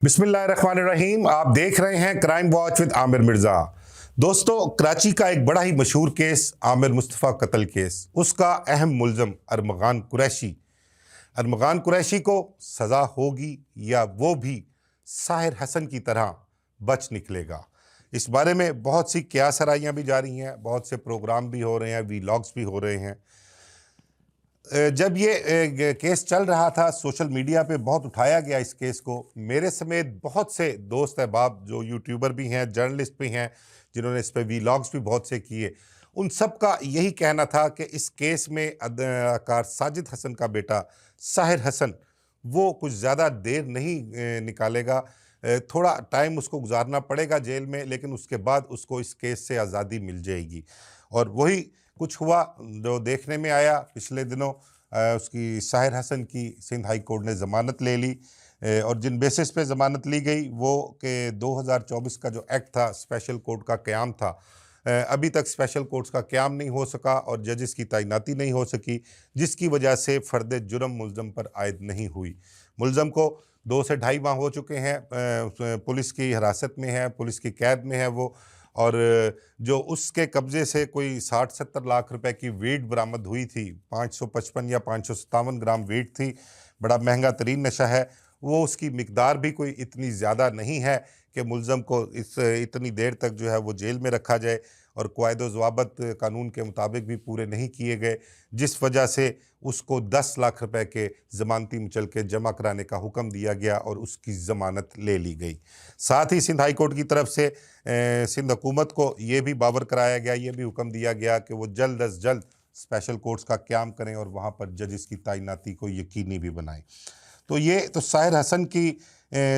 बिस्मिल्लाहिर्रहमानिर्रहीम। आप देख रहे हैं crime watch with Aamir Mirza. दोस्तों, कराची का एक बड़ा ही मशहूर केस, आमिर मुस्तफ़ा कत्ल केस, उसका अहम मुल्ज़म अरमगान कुरैशी को सज़ा होगी या वो भी साहिर हसन की तरह बच निकलेगा? इस बारे में बहुत सी क़ियास-आराइयाँ भी जारी हैं, बहुत से प्रोग्राम भी हो रहे हैं, वीलॉग्स भी हो रहे हैं। जब ये केस चल रहा था, सोशल मीडिया पे बहुत उठाया गया इस केस को। मेरे समेत बहुत से दोस्त अहबाब जो यूट्यूबर भी हैं, जर्नलिस्ट भी हैं, जिन्होंने इस पे वीलॉग्स भी बहुत से किए, उन सब का यही कहना था कि इस केस में अदाकार साजिद हसन का बेटा साहिर हसन, वो कुछ ज़्यादा देर नहीं निकालेगा। थोड़ा टाइम उसको गुजारना पड़ेगा जेल में, लेकिन उसके बाद उसको इस केस से आज़ादी मिल जाएगी। और वही कुछ हुआ जो देखने में आया पिछले दिनों। उसकी साहिर हसन की सिंध हाई कोर्ट ने ज़मानत ले ली, और जिन बेसिस पे ज़मानत ली गई वो कि 2024 का जो एक्ट था, स्पेशल कोर्ट का क़याम था, अभी तक स्पेशल कोर्ट्स का क़याम नहीं हो सका और जजेस की तैनाती नहीं हो सकी, जिसकी वजह से फ़र्द जुर्म मुल्ज़म पर आयद नहीं हुई। मुल्ज़म को 2 से ढाई माह हो चुके हैं, पुलिस की हिरासत में है, पुलिस की कैद में है वो। और जो उसके कब्ज़े से कोई 60-70 लाख रुपए की वीड बरामद हुई थी, 555 या 557 ग्राम वीड थी, बड़ा महंगा तरीन नशा है। वो उसकी मिकदार भी कोई इतनी ज़्यादा नहीं है कि मुल्ज़म को इतनी देर तक जो है वो जेल में रखा जाए, और क़वायद-ओ-ज़वाबत कानून के मुताबिक भी पूरे नहीं किए गए, जिस वजह से उसको 10 लाख रुपए के ज़मानती मुचलके जमा कराने का हुक्म दिया गया और उसकी ज़मानत ले ली गई। साथ ही सिंध हाई कोर्ट की तरफ से सिंध हुकूमत को ये भी बावर कराया गया, ये भी हुक्म दिया गया कि वो जल्द अज़ जल्द स्पेशल कोर्ट्स का क़याम करें और वहाँ पर जजेस की तैनाती को यकीनी भी बनाएँ। तो ये तो साहिर हसन की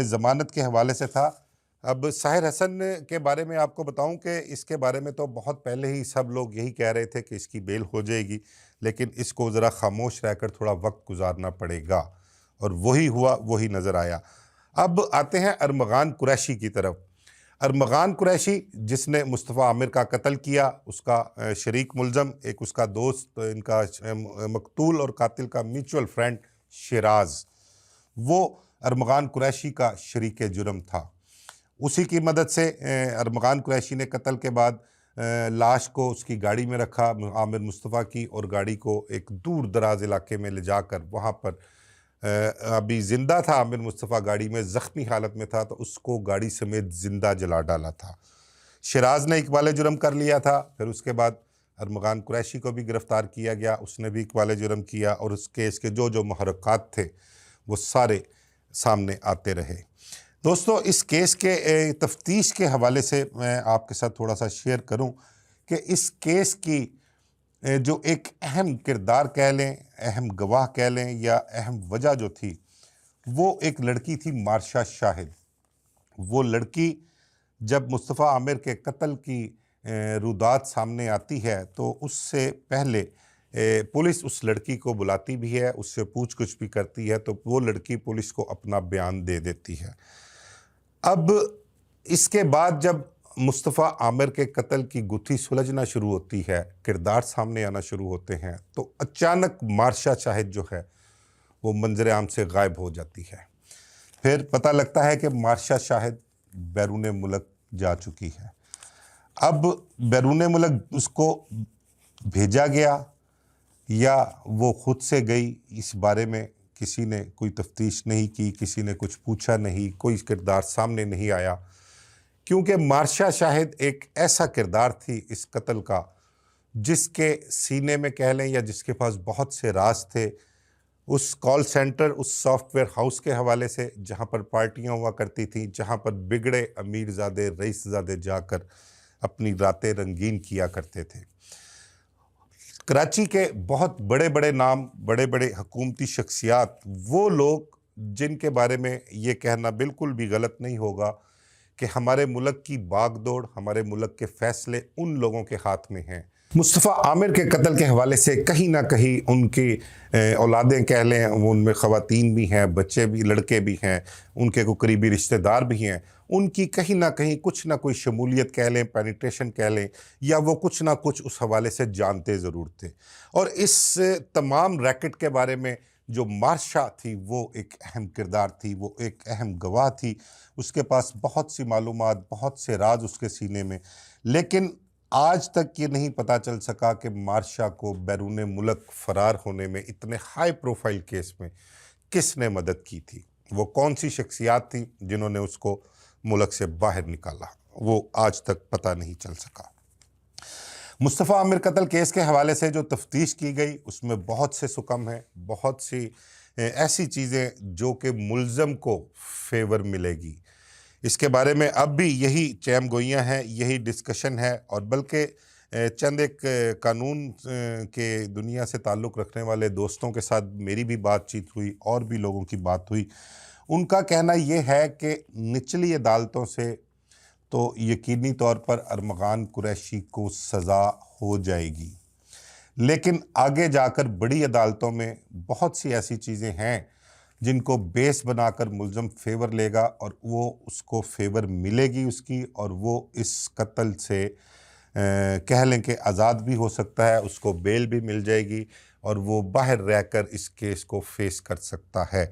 ज़मानत के हवाले से था। अब साहिर हसन के बारे में आपको बताऊं कि इसके बारे में तो बहुत पहले ही सब लोग यही कह रहे थे कि इसकी बेल हो जाएगी, लेकिन इसको ज़रा खामोश रहकर थोड़ा वक्त गुजारना पड़ेगा, और वही हुआ, वही नज़र आया। अब आते हैं अरमगान कुरैशी की तरफ। अरमगान कुरैशी, जिसने मुस्तफ़ा आमिर का कत्ल किया, उसका शरीक मुल्ज़म, एक उसका दोस्त, इनका मकतूल और कातिल का म्यूचुअल फ्रेंड शिराज, वो अरमगान कुरैशी का शरीक जुर्म था। उसी की मदद से अरमगान कुरैशी ने कत्ल के बाद लाश को उसकी गाड़ी में रखा, आमिर मुस्तफ़ा की, और गाड़ी को एक दूर दराज इलाके में ले जाकर वहाँ पर अभी ज़िंदा था आमिर मुस्तफ़ा, गाड़ी में ज़ख्मी हालत में था, तो उसको गाड़ी समेत ज़िंदा जला डाला था। शिराज ने इक़बाल जुर्म कर लिया था। फिर उसके बाद अरमगान कुरैशी को भी गिरफ़्तार किया गया, उसने भी इक़बाल जुर्म किया, और उस केस के जो जो महरक़ात थे वो सारे सामने आते रहे। दोस्तों, इस केस के तफ्तीश के हवाले से मैं आपके साथ थोड़ा सा शेयर करूं कि इस केस की जो एक अहम किरदार कह लें, अहम गवाह कह लें, या अहम वजह जो थी, वो एक लड़की थी, मार्शा शाहिद। वो लड़की जब मुस्तफ़ा आमिर के कत्ल की रुदात सामने आती है, तो उससे पहले पुलिस उस लड़की को बुलाती भी है, उससे पूछ-गुछ भी करती है, तो वो लड़की पुलिस को अपना बयान दे देती है। अब इसके बाद जब मुस्तफ़ा आमिर के कत्ल की गुत्थी सुलझना शुरू होती है, किरदार सामने आना शुरू होते हैं, तो अचानक मार्शा शाहिद जो है वो मंजर आम से गायब हो जाती है। फिर पता लगता है कि मार्शा शाहिद बैरून मुल्क जा चुकी है। अब बैरून मुल्क उसको भेजा गया या वो खुद से गई, इस बारे में किसी ने कोई तफ्तीश नहीं की, किसी ने कुछ पूछा नहीं, कोई किरदार सामने नहीं आया, क्योंकि मार्शा शाहिद एक ऐसा किरदार थी इस कत्ल का, जिसके सीने में कह लें या जिसके पास बहुत से राज थे। उस कॉल सेंटर, उस सॉफ्टवेयर हाउस के हवाले से, जहाँ पर पार्टियाँ हुआ करती थीं, जहाँ पर बिगड़े अमीरज़ादे, रईसज़ादे जाकर अपनी रातें रंगीन किया करते थे। कराची के बहुत बड़े बड़े नाम, बड़े बड़े हुकूमती शख्सियात, वो लोग जिनके बारे में ये कहना बिल्कुल भी गलत नहीं होगा कि हमारे मुल्क की बागडोर, हमारे मुल्क के फ़ैसले उन लोगों के हाथ में हैं। मुस्तफ़ा आमिर के कत्ल के हवाले से कहीं ना कहीं उनकी औलादें कह लें, उनमें ख़वातीन भी हैं, बच्चे भी, लड़के भी हैं, उनके को करीबी रिश्तेदार भी हैं, उनकी कहीं ना कहीं कुछ ना कोई शमूलियत कह लें, पेनिट्रेशन कह लें, या वो कुछ ना कुछ उस हवाले से जानते ज़रूर थे। और इस तमाम रैकेट के बारे में जो मार्शा थी वो एक अहम किरदार थी, वो एक अहम गवाह थी। उसके पास बहुत सी मालूमात, बहुत से राज उसके सीने में, लेकिन आज तक ये नहीं पता चल सका कि मार्शा को बैरून मुल्क फ़रार होने में, इतने हाई प्रोफाइल केस में किसने मदद की थी। वो कौन सी शख्सियात थी जिन्होंने उसको मुल्क से बाहर निकाला, वो आज तक पता नहीं चल सका। मुस्तफ़ा आमिर कत्ल केस के हवाले से जो तफ्तीश की गई उसमें बहुत से सुकम हैं, बहुत सी ऐसी चीज़ें जो कि मुल्ज़म को फेवर मिलेगी। इसके बारे में अब भी यही चैम गोइयाँ हैं, यही डिस्कशन है, और बल्कि चंद एक कानून के दुनिया से ताल्लुक़ रखने वाले दोस्तों के साथ मेरी भी बातचीत हुई और भी लोगों की बात हुई। उनका कहना ये है कि निचली अदालतों से तो यकीनी तौर पर अरमगान कुरैशी को सज़ा हो जाएगी, लेकिन आगे जाकर बड़ी अदालतों में बहुत सी ऐसी चीज़ें हैं जिनको बेस बनाकर मुल्ज़म फेवर लेगा, और वो उसको फेवर मिलेगी उसकी, और वो इस कत्ल से कह लें कि आज़ाद भी हो सकता है, उसको बेल भी मिल जाएगी और वो बाहर रहकर इस केस को फेस कर सकता है।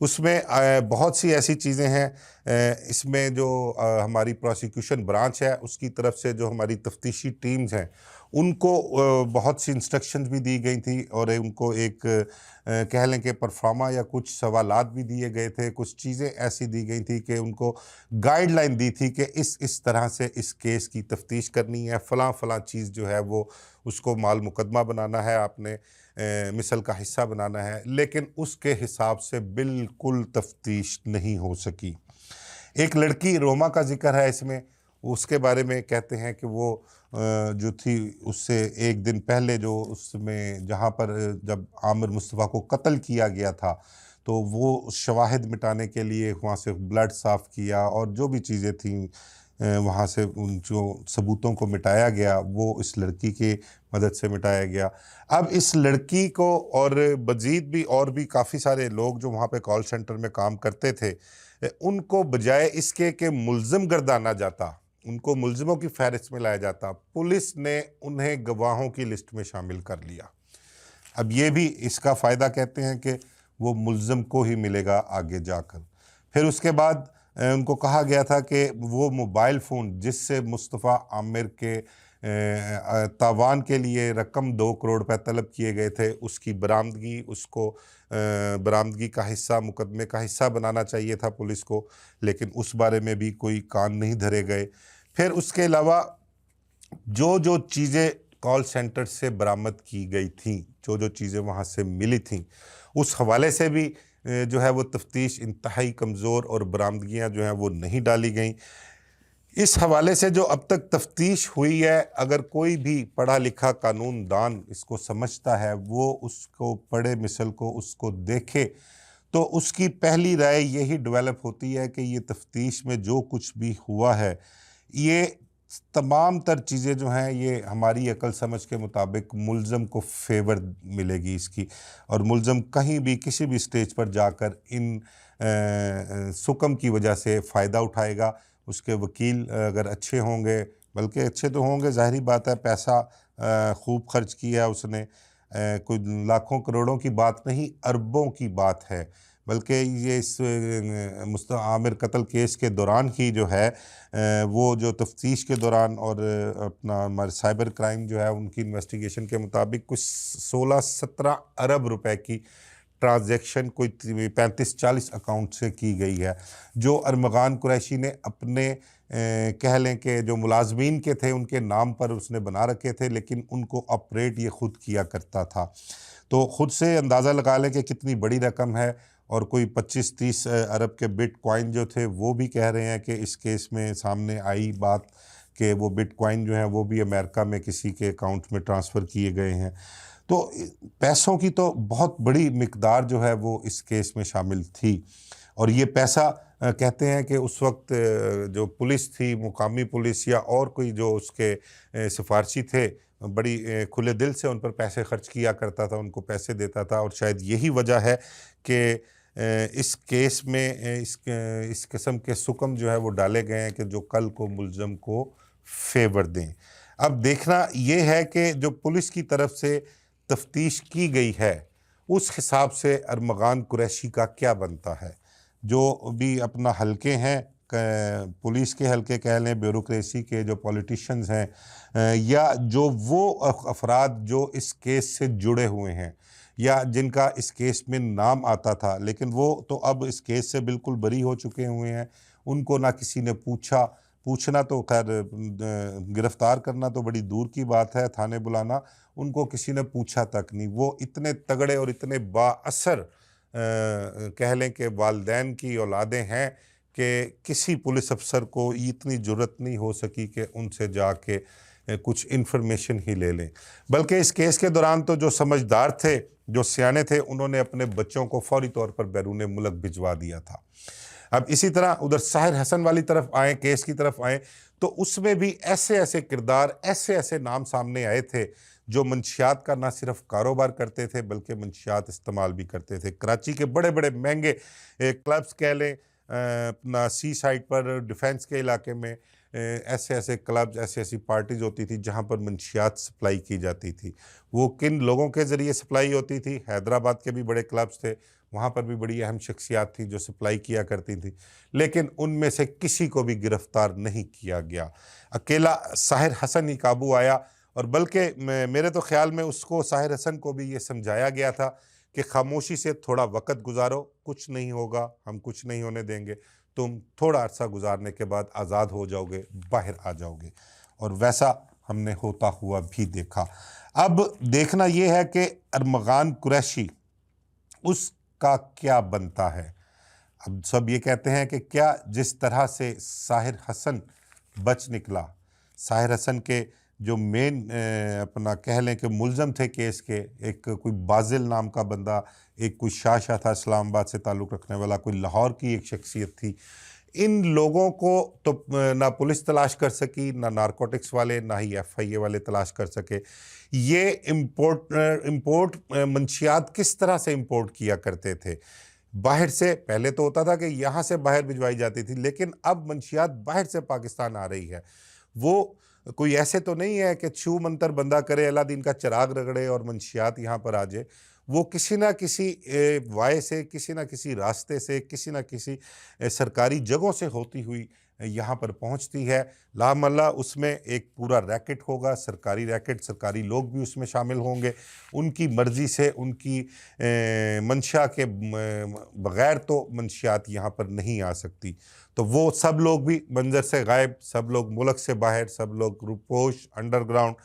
उसमें बहुत सी ऐसी चीज़ें हैं, इसमें जो हमारी प्रोसिक्यूशन ब्रांच है उसकी तरफ से जो हमारी तफ्तीशी टीम्स हैं उनको बहुत सी इंस्ट्रक्शंस भी दी गई थी, और उनको एक कह लें कि परफार्मा या कुछ सवालात भी दिए गए थे, कुछ चीज़ें ऐसी दी गई थी कि उनको गाइडलाइन दी थी कि इस तरह से इस केस की तफ्तीश करनी है, फ़लाँ फ़लाँ चीज़ जो है वो उसको माल मुकदमा बनाना है, आपने मिसल का हिस्सा बनाना है, लेकिन उसके हिसाब से बिल्कुल तफ्तीश नहीं हो सकी। एक लड़की रोमा का ज़िक्र है इसमें, उसके बारे में कहते हैं कि वो जो थी उससे एक दिन पहले जो उसमें जहाँ पर जब आमिर मुस्तफ़ा को कत्ल किया गया था, तो वो शवाहिद मिटाने के लिए वहाँ से ब्लड साफ़ किया और जो भी चीज़ें थीं वहाँ से उन जो सबूतों को मिटाया गया वो इस लड़की की मदद से मिटाया गया। अब इस लड़की को और मज़ीद भी और भी काफ़ी सारे लोग जो वहाँ पे कॉल सेंटर में काम करते थे, उनको बजाय इसके कि मुल्ज़िम गर्दाना जाता, उनको मुल्ज़िमों की फ़हरिस्त में लाया जाता, पुलिस ने उन्हें गवाहों की लिस्ट में शामिल कर लिया। अब ये भी इसका फ़ायदा कहते हैं कि वो मुल्ज़िम को ही मिलेगा आगे जाकर। फिर उसके बाद उनको कहा गया था कि वो मोबाइल फ़ोन जिससे मुस्तफ़ा आमिर के तावान के लिए रकम 2 करोड़ रुपए तलब किए गए थे, उसकी बरामदगी, उसको बरामदगी का हिस्सा, मुकदमे का हिस्सा बनाना चाहिए था पुलिस को, लेकिन उस बारे में भी कोई कान नहीं धरे गए। फिर उसके अलावा जो चीज़ें कॉल सेंटर से बरामद की गई थीं, जो चीज़ें वहाँ से मिली थीं, उस हवाले से भी जो है वो तफ्तीश इंतहाई कमज़ोर और बरामदगियाँ जो हैं वो नहीं डाली गईं। इस हवाले से जो अब तक तफ्तीश हुई है, अगर कोई भी पढ़ा लिखा कानूनदान इसको समझता है, वो उसको पढ़े मिसल को, उसको देखे, तो उसकी पहली राय यही डेवलप होती है कि ये तफ्तीश में जो कुछ भी हुआ है, ये तमाम तर चीज़ें जो हैं ये हमारी अकल समझ के मुताबिक मुल्ज़म को फेवर मिलेगी इसकी, और मुल्ज़म कहीं भी किसी भी स्टेज पर जाकर इन सुकम की वजह से फ़ायदा उठाएगा। उसके वकील अगर अच्छे होंगे, बल्कि अच्छे तो होंगे, ज़ाहिरी बात है, पैसा खूब खर्च किया उसने, कोई लाखों करोड़ों की बात नहीं, अरबों की बात है। बल्कि ये इस मुस्तफ़ा आमिर कत्ल केस के दौरान ही जो है वो जो तफ्तीश के दौरान और अपना हमारे साइबर क्राइम जो है उनकी इन्वेस्टिगेशन के मुताबिक कुछ 16-17 अरब रुपए की ट्रांजैक्शन कोई 35-40 अकाउंट से की गई है, जो अरमगान कुरैशी ने अपने कह लें कि जो मुलाजमीन के थे उनके नाम पर उसने बना रखे थे, लेकिन उनको ऑपरेट ये खुद किया करता था। तो ख़ुद से अंदाज़ा लगा लें कि कितनी बड़ी रकम है, और कोई 25-30 अरब के बिटकॉइन जो थे वो भी कह रहे हैं कि इस केस में सामने आई बात कि वो बिटकॉइन जो हैं वो भी अमेरिका में किसी के अकाउंट में ट्रांसफ़र किए गए हैं। तो पैसों की तो बहुत बड़ी मिकदार जो है वो इस केस में शामिल थी, और ये पैसा कहते हैं कि उस वक्त जो पुलिस थी, मुकामी पुलिस या और कोई जो उसके सिफारशी थे, बड़ी खुले दिल से उन पर पैसे खर्च किया करता था, उनको पैसे देता था, और शायद यही वजह है कि इस केस में इस किस्म के सुकम जो है वो डाले गए हैं कि जो कल को मुल्ज़म को फेवर दें। अब देखना ये है कि जो पुलिस की तरफ से तफ्तीश की गई है उस हिसाब से अरमगान कुरैशी का क्या बनता है। जो भी अपना हलके हैं, पुलिस के हलके कह लें, ब्यूरोक्रेसी के जो पॉलिटिशियंस हैं, या जो वो अफराद जो इस केस से जुड़े हुए हैं या जिनका इस केस में नाम आता था, लेकिन वो तो अब इस केस से बिल्कुल बरी हो चुके हुए हैं, उनको ना किसी ने पूछा। पूछना तो खैर, गिरफ्तार करना तो बड़ी दूर की बात है, थाने बुलाना, उनको किसी ने पूछा तक नहीं। वो इतने तगड़े और इतने बाअसर कह लें कि वालिदैन की औलादें हैं कि किसी पुलिस अफसर को इतनी जुर्रत नहीं हो सकी कि उनसे जाके कुछ इन्फॉर्मेशन ही ले लें। बल्कि इस केस के दौरान तो जो समझदार थे, जो सियाने थे, उन्होंने अपने बच्चों को फौरी तौर पर बैरून मुल्क भिजवा दिया था। अब इसी तरह उधर साहिर हसन वाली तरफ आए, केस की तरफ आए, तो उसमें भी ऐसे ऐसे किरदार, ऐसे ऐसे नाम सामने आए थे जो मंशियात का ना सिर्फ कारोबार करते थे बल्कि मंशियात इस्तेमाल भी करते थे। कराची के बड़े बड़े महंगे क्लब्स कह लें, अपना सी साइड पर डिफेंस के इलाके में ऐसे ऐसे क्लब्स, ऐसी ऐसी पार्टीज़ होती थी जहाँ पर मंशियात सप्लाई की जाती थी। वो किन लोगों के ज़रिए सप्लाई होती थी? हैदराबाद के भी बड़े क्लब्स थे, वहाँ पर भी बड़ी अहम शख्सियात थी जो सप्लाई किया करती थी, लेकिन उनमें से किसी को भी गिरफ्तार नहीं किया गया। अकेला साहिर हसन ही काबू आया, और बल्कि मेरे तो ख्याल में उसको, साहिर हसन को भी ये समझाया गया था कि खामोशी से थोड़ा वक्त गुजारो, कुछ नहीं होगा, हम कुछ नहीं होने देंगे, तुम थोड़ा अरसा गुजारने के बाद आज़ाद हो जाओगे, बाहर आ जाओगे। और वैसा हमने होता हुआ भी देखा। अब देखना यह है कि अरमगान कुरैशी, उसका क्या बनता है। अब सब ये कहते हैं कि क्या जिस तरह से साहिर हसन बच निकला, साहिर हसन के जो मेन अपना कह लें कि मुलज़म थे केस के, एक कोई बाजिल नाम का बंदा, एक कोई शाह था इस्लामाबाद से ताल्लुक़ रखने वाला, कोई लाहौर की एक शख्सियत थी। इन लोगों को तो ना पुलिस तलाश कर सकी, ना नारकोटिक्स वाले, ना ही FIA वाले तलाश कर सके। ये इम्पोर्ट मंशियात किस तरह से इम्पोर्ट किया करते थे बाहर से। पहले तो होता था कि यहाँ से बाहर भिजवाई जाती थी, लेकिन अब मंशियात बाहर से पाकिस्तान आ रही है। वो कोई ऐसे तो नहीं है कि छू मंतर बंदा करे, अलादीन का चिराग रगड़े और मंशियात यहाँ पर आ जाए। वो किसी ना किसी वाय से, किसी ना किसी रास्ते से, किसी ना किसी सरकारी जगहों से होती हुई यहाँ पर पहुँचती है। लामल्ला उसमें एक पूरा रैकेट होगा, सरकारी रैकेट, सरकारी लोग भी उसमें शामिल होंगे। उनकी मर्ज़ी से, उनकी मंशा के बग़ैर तो मंशियात यहाँ पर नहीं आ सकती। तो वो सब लोग भी मंजर से गायब, सब लोग मुल्क से बाहर, सब लोग रूपोश, अंडरग्राउंड,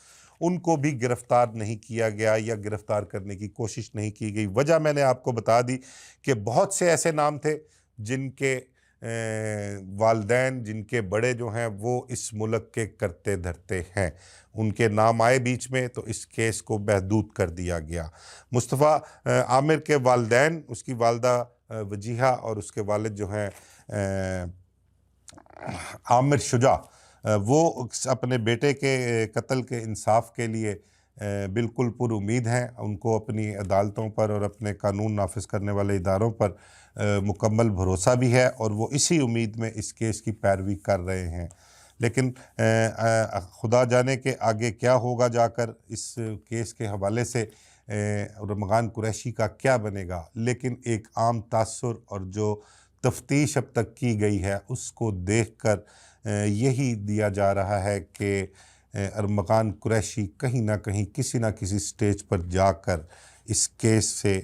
उनको भी गिरफ़्तार नहीं किया गया या गिरफ़्तार करने की कोशिश नहीं की गई। वजह मैंने आपको बता दी कि बहुत से ऐसे नाम थे जिनके वालिदैन, जिनके बड़े जो हैं वो इस मुल्क के करते धरते हैं, उनके नाम आए बीच में तो इस केस को बहदूद कर दिया गया। मुस्तफ़ा आमिर के वालिदैन, उसकी वालदा वजीहा और उसके वालिद जो हैं आमिर शुजा, वो अपने बेटे के कत्ल के इंसाफ के लिए बिल्कुल पुरुमीद हैं। उनको अपनी अदालतों पर और अपने कानून नाफिज करने वाले इदारों पर मुकम्मल भरोसा भी है, और वो इसी उम्मीद में इस केस की पैरवी कर रहे हैं। लेकिन खुदा जाने के आगे क्या होगा जाकर इस केस के हवाले से, अरमगान कुरैशी का क्या बनेगा। लेकिन एक आम तासुर और जो तफ्तीश अब तक की गई है उसको देखकर यही दिया जा रहा है कि अरमगान कुरैशी कहीं ना कहीं, किसी ना किसी स्टेज पर जाकर इस केस से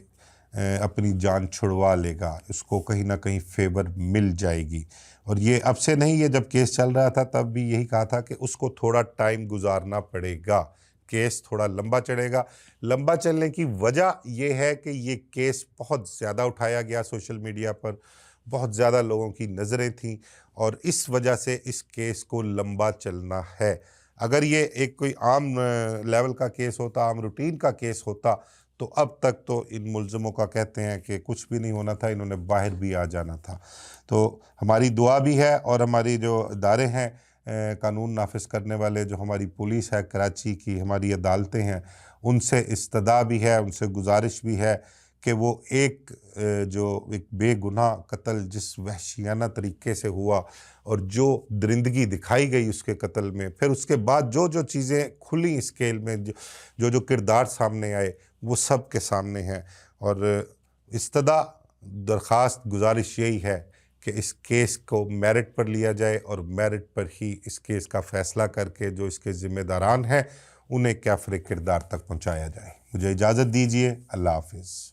अपनी जान छुड़वा लेगा, उसको कहीं ना कहीं फेवर मिल जाएगी। और ये अब से नहीं, ये जब केस चल रहा था तब भी यही कहा था कि उसको थोड़ा टाइम गुजारना पड़ेगा, केस थोड़ा लंबा चलेगा। लंबा चलने की वजह यह है कि ये केस बहुत ज़्यादा उठाया गया सोशल मीडिया पर, बहुत ज़्यादा लोगों की नज़रें थीं, और इस वजह से इस केस को लंबा चलना है। अगर ये एक कोई आम लेवल का केस होता, आम रूटीन का केस होता, तो अब तक तो इन मुल्ज़िमों का कहते हैं कि कुछ भी नहीं होना था, इन्होंने बाहर भी आ जाना था। तो हमारी दुआ भी है, और हमारी जो इदारे हैं कानून नाफिज करने वाले, जो हमारी पुलिस है कराची की, हमारी अदालतें हैं, उनसे इस्तदा भी है, उनसे गुजारिश भी है कि वो एक बेगुनाह कत्ल जिस वहशियाना तरीके से हुआ और जो दरिंदगी दिखाई गई उसके कत्ल में, फिर उसके बाद जो जो चीज़ें खुली स्केल में, जो जो किरदार सामने आए, वो सब के सामने हैं। और इस्तदा दरख्वास्त गुजारिश यही है कि इस केस को मेरिट पर लिया जाए और मेरिट पर ही इस केस का फ़ैसला करके जो इसके ज़िम्मेदारान हैं उन्हें कैफ़रे किरदार तक पहुंचाया जाए। मुझे इजाज़त दीजिए। अल्लाह हाफ़िज़।